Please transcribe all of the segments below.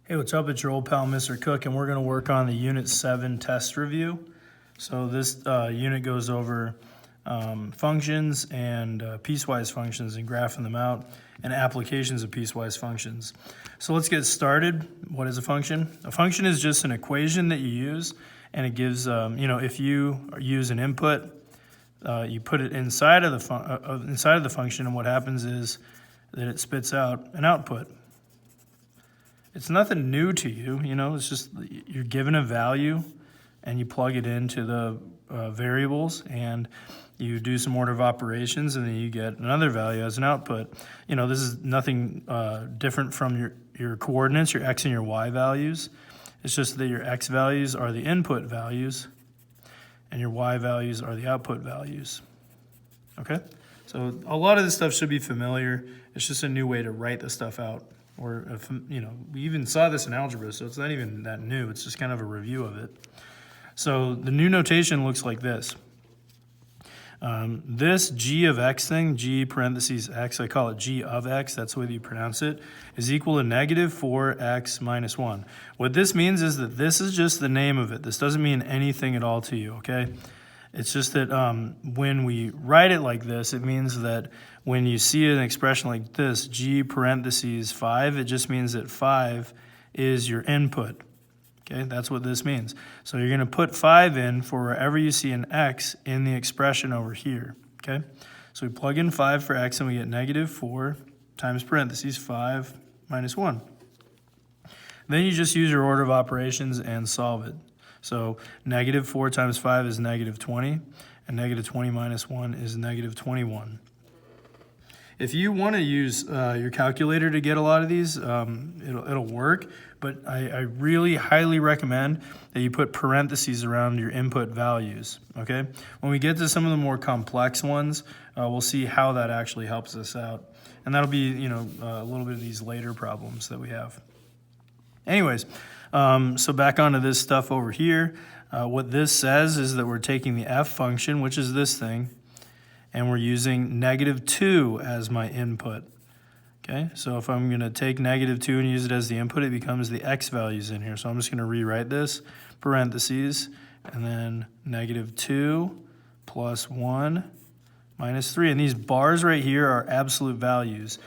Hey, what's up? It's your old pal, Mr. Cook, and we're going to work on the Unit 7 test review. So this unit goes over functions and piecewise functions and graphing them out and applications of piecewise functions. So let's get started. What is a function? A function is just an equation that you use, and it gives, if you use an input, you put it inside of the function, and what happens is that it spits out an output. It's nothing new to you, it's just you're given a value and you plug it into the variables and you do some order of operations and then you get another value as an output. This is nothing different from your coordinates, your x and your y values. It's just that your x values are the input values and your y values are the output values. Okay? So a lot of this stuff should be familiar. It's just a new way to write the stuff out. Or, we even saw this in algebra, so it's not even that new. It's just kind of a review of it. So the new notation looks like this. This g of x thing, g parentheses x, I call it g of x, that's the way that you pronounce it, is equal to negative 4x minus 1. What this means is that this is just the name of it. This doesn't mean anything at all to you, okay? It's just that when we write it like this, it means that when you see an expression like this, g parentheses 5, it just means that 5 is your input. Okay, that's what this means. So you're going to put 5 in for wherever you see an x in the expression over here. Okay, so we plug in 5 for x and we get negative 4 times parentheses 5 minus 1. Then you just use your order of operations and solve it. So negative 4 times 5 is negative 20, and negative 20 minus 1 is negative 21. If you want to use your calculator to get a lot of these, it'll work, but I really highly recommend that you put parentheses around your input values, okay? When we get to some of the more complex ones, we'll see how that actually helps us out. And that'll be, a little bit of these later problems that we have. Anyways, so back onto this stuff over here. What this says is that we're taking the f function, which is this thing, and we're using negative 2 as my input. Okay, so if I'm going to take negative 2 and use it as the input, it becomes the x values in here. So I'm just going to rewrite this, parentheses, and then negative 2 plus 1 minus 3. And these bars right here are absolute values.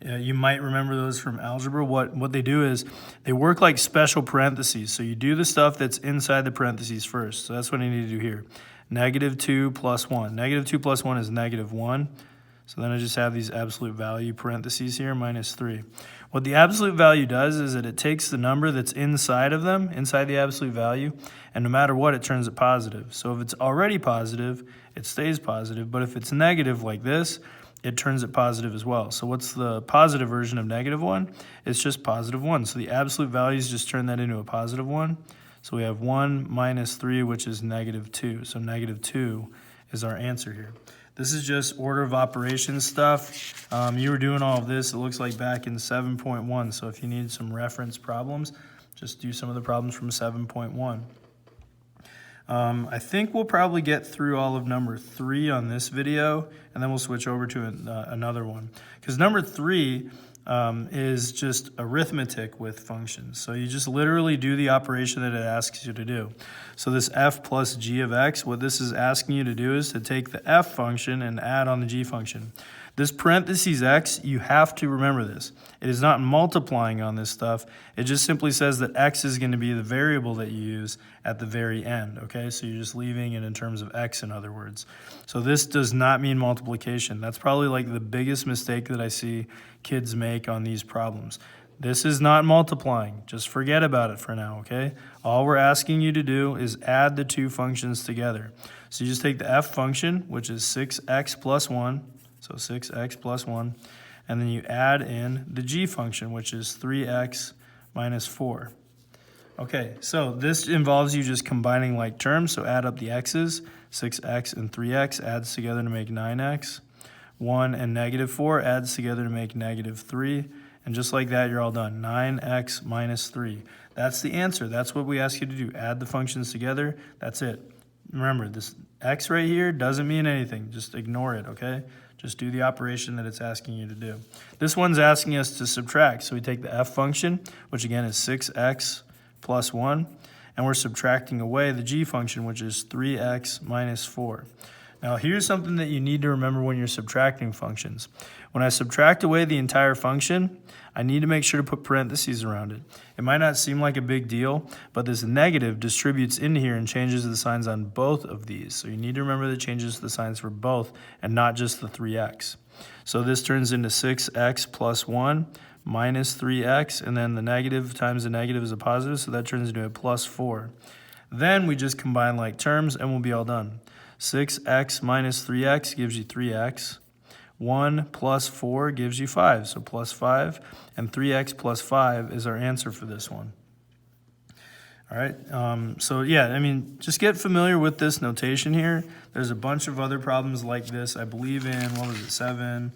You might remember those from algebra. What they do is they work like special parentheses. So you do the stuff that's inside the parentheses first. So that's what I need to do here. Negative 2 plus 1. Negative 2 plus 1 is negative 1. So then I just have these absolute value parentheses here, minus 3. What the absolute value does is that it takes the number that's inside of them, inside the absolute value, and no matter what, it turns it positive. So if it's already positive, it stays positive. But if it's negative like this, it turns it positive as well. So what's the positive version of negative 1? It's just positive 1. So the absolute values just turn that into a positive 1. So we have 1 minus 3, which is negative 2. So negative 2 is our answer here. This is just order of operations stuff. You were doing all of this, it looks like back in 7.1. So if you need some reference problems, just do some of the problems from 7.1. I think we'll probably get through all of number 3 on this video, and then we'll switch over to another one. Because number 3 is just arithmetic with functions. So you just literally do the operation that it asks you to do. So this f plus g of x, what this is asking you to do is to take the f function and add on the g function. This parentheses x, you have to remember this. It is not multiplying on this stuff. It just simply says that x is going to be the variable that you use at the very end, okay? So you're just leaving it in terms of x, in other words. So this does not mean multiplication. That's probably like the biggest mistake that I see kids make on these problems. This is not multiplying. Just forget about it for now, okay? All we're asking you to do is add the two functions together. So you just take the f function, which is 6x plus 1, so 6x plus 1, and then you add in the g function, which is 3x minus 4. Okay, so this involves you just combining like terms, so add up the x's. 6x and 3x adds together to make 9x. 1 and negative 4 adds together to make negative 3. And just like that, you're all done. 9x minus 3. That's the answer. That's what we ask you to do. Add the functions together. That's it. Remember, this x right here doesn't mean anything. Just ignore it, okay? Just do the operation that it's asking you to do. This one's asking us to subtract. So we take the f function, which again is 6x plus 1, and we're subtracting away the g function, which is 3x minus 4. Now here's something that you need to remember when you're subtracting functions. When I subtract away the entire function, I need to make sure to put parentheses around it. It might not seem like a big deal, but this negative distributes into here and changes the signs on both of these. So you need to remember that it changes the signs for both and not just the 3x. So this turns into 6x plus 1 minus 3x, and then the negative times the negative is a positive, so that turns into a plus 4. Then we just combine like terms and we'll be all done. 6x minus 3x gives you 3x. 1 plus 4 gives you 5, so plus 5, and 3x plus 5 is our answer for this one. All right, so yeah, I mean, just get familiar with this notation here. There's a bunch of other problems like this. I believe in, what was it, 7?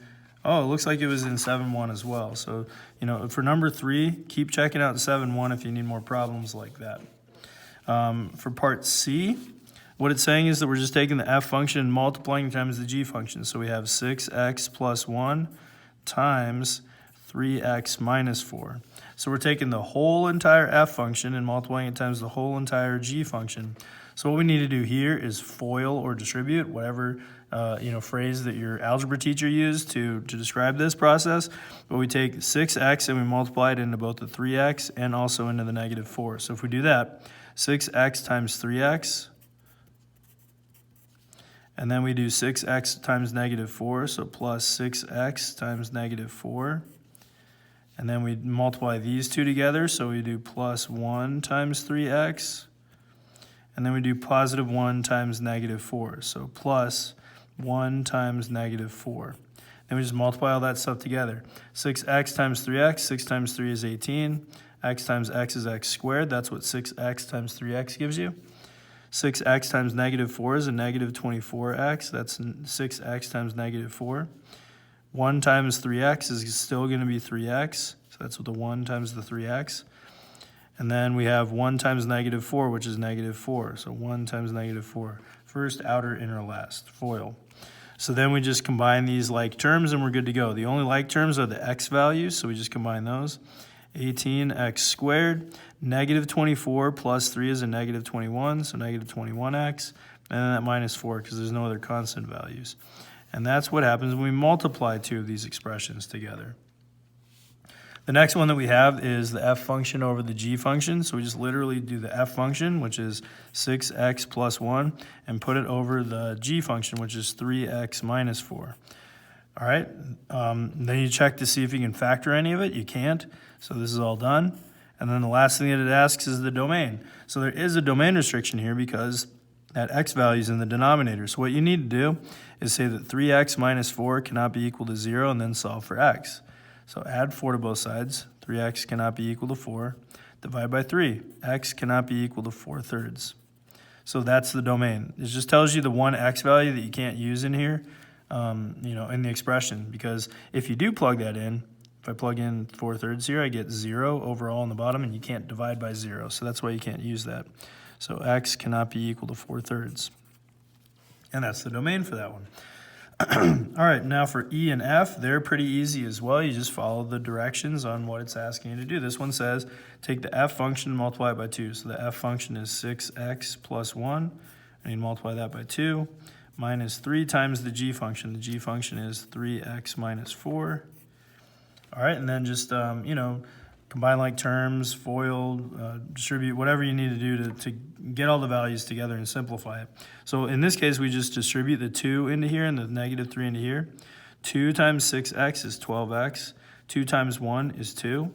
Oh, it looks like it was in 7-1 as well. So, you know, for number 3, keep checking out 7-1 if you need more problems like that. For part C, what it's saying is that we're just taking the f function and multiplying times the g function. So we have 6x plus 1 times 3x minus 4. So we're taking the whole entire f function and multiplying it times the whole entire g function. So what we need to do here is FOIL or distribute, whatever phrase that your algebra teacher used to describe this process. But we take 6x and we multiply it into both the 3x and also into the negative 4. So if we do that, 6x times 3x, and then we do 6x times negative 4, so plus 6x times negative 4. And then we multiply these two together, so we do plus 1 times 3x. And then we do positive 1 times negative 4, so plus 1 times negative 4. Then we just multiply all that stuff together. 6x times 3x, 6 times 3 is 18. X times x is x squared. That's what 6x times 3x gives you. 6x times negative 4 is a negative 24x. That's 6x times negative 4. 1 times 3x is still going to be 3x. So that's what the 1 times the 3x. And then we have 1 times negative 4, which is negative 4. So 1 times negative 4. First, outer, inner, last. FOIL. So then we just combine these like terms and we're good to go. The only like terms are the x values, so we just combine those. 18x squared, negative 24 plus 3 is a negative 21, so negative 21x, and then that minus 4 because there's no other constant values. And that's what happens when we multiply two of these expressions together. The next one that we have is the f function over the g function, so we just literally do the f function, which is 6x plus 1, and put it over the g function, which is 3x minus 4. All right, then you check to see if you can factor any of it. You can't, so this is all done. And then the last thing that it asks is the domain. So there is a domain restriction here because that x value is in the denominator. So what you need to do is say that 3x minus 4 cannot be equal to 0 and then solve for x. So add 4 to both sides. 3x cannot be equal to 4. Divide by 3. X cannot be equal to 4/3. So that's the domain. It just tells you the one x value that you can't use in here. In the expression, because if you do plug that in, if I plug in 4/3 here, I get 0 overall on the bottom, and you can't divide by 0, so that's why you can't use that. So x cannot be equal to 4/3, and that's the domain for that one. All right, now for E and F, they're pretty easy as well. You just follow the directions on what it's asking you to do. This one says take the f function and multiply it by 2. So the f function is 6x plus 1, and you multiply that by 2. Minus 3 times the g function. The g function is 3x minus 4. All right, and then just, combine like terms, FOIL, distribute, whatever you need to do to get all the values together and simplify it. So in this case, we just distribute the 2 into here and the negative 3 into here. 2 times 6x is 12x. 2 times 1 is 2.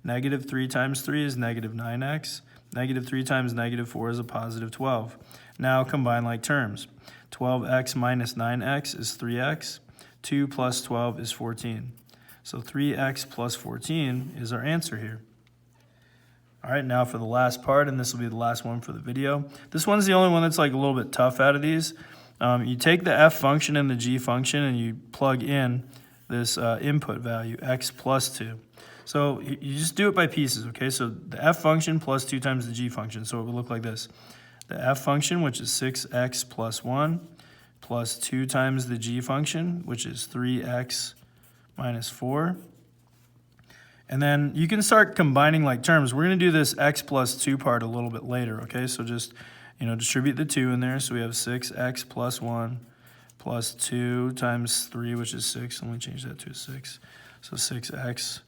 Negative 3 times 3 is negative 9x. Negative 3 times negative 4 is a positive 12. Now combine like terms. 12x minus 9x is 3x. 2 plus 12 is 14. So 3x plus 14 is our answer here. All right, now for the last part, and this will be the last one for the video. This one's the only one that's like a little bit tough out of these. You take the f function and the g function and you plug in this input value, x plus 2. So you just do it by pieces, okay? So the f function plus 2 times the g function. So it would look like this. The f function, which is 6x plus 1, plus 2 times the g function, which is 3x minus 4. And then you can start combining like terms. We're going to do this x plus 2 part a little bit later, okay? So just, distribute the 2 in there. So we have 6x plus 1 plus 2 times 3, which is 6. Let me change that to a 6. So 6x.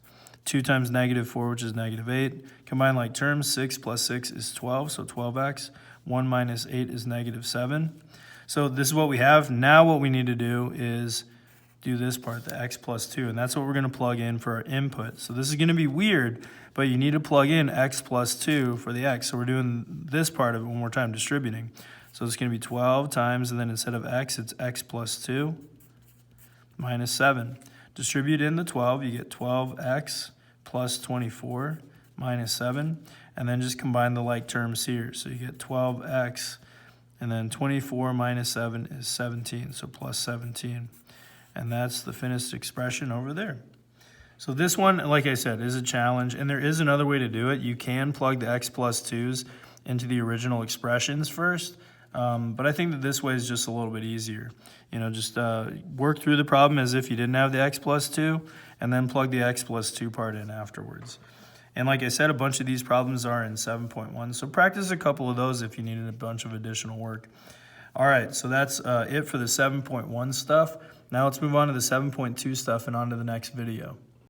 2 times negative 4, which is negative 8. Combine like terms. 6 plus 6 is 12, so 12x. 1 minus 8 is negative 7. So this is what we have. Now what we need to do is do this part, the x plus 2, and that's what we're going to plug in for our input. So this is going to be weird, but you need to plug in x plus 2 for the x. So we're doing this part of it one more time, distributing. So it's going to be 12 times, and then instead of x, it's x plus 2 minus 7. Distribute in the 12, you get 12x plus 24 minus 7, and then just combine the like terms here. So you get 12x, and then 24 minus 7 is 17, so plus 17. And that's the finished expression over there. So this one, like I said, is a challenge, and there is another way to do it. You can plug the x plus 2's into the original expressions first, but I think that this way is just a little bit easier. Just work through the problem as if you didn't have the x plus 2, and then plug the x plus 2 part in afterwards. And like I said, a bunch of these problems are in 7.1, so practice a couple of those if you needed a bunch of additional work. All right, so that's it for the 7.1 stuff. Now let's move on to the 7.2 stuff and on to the next video.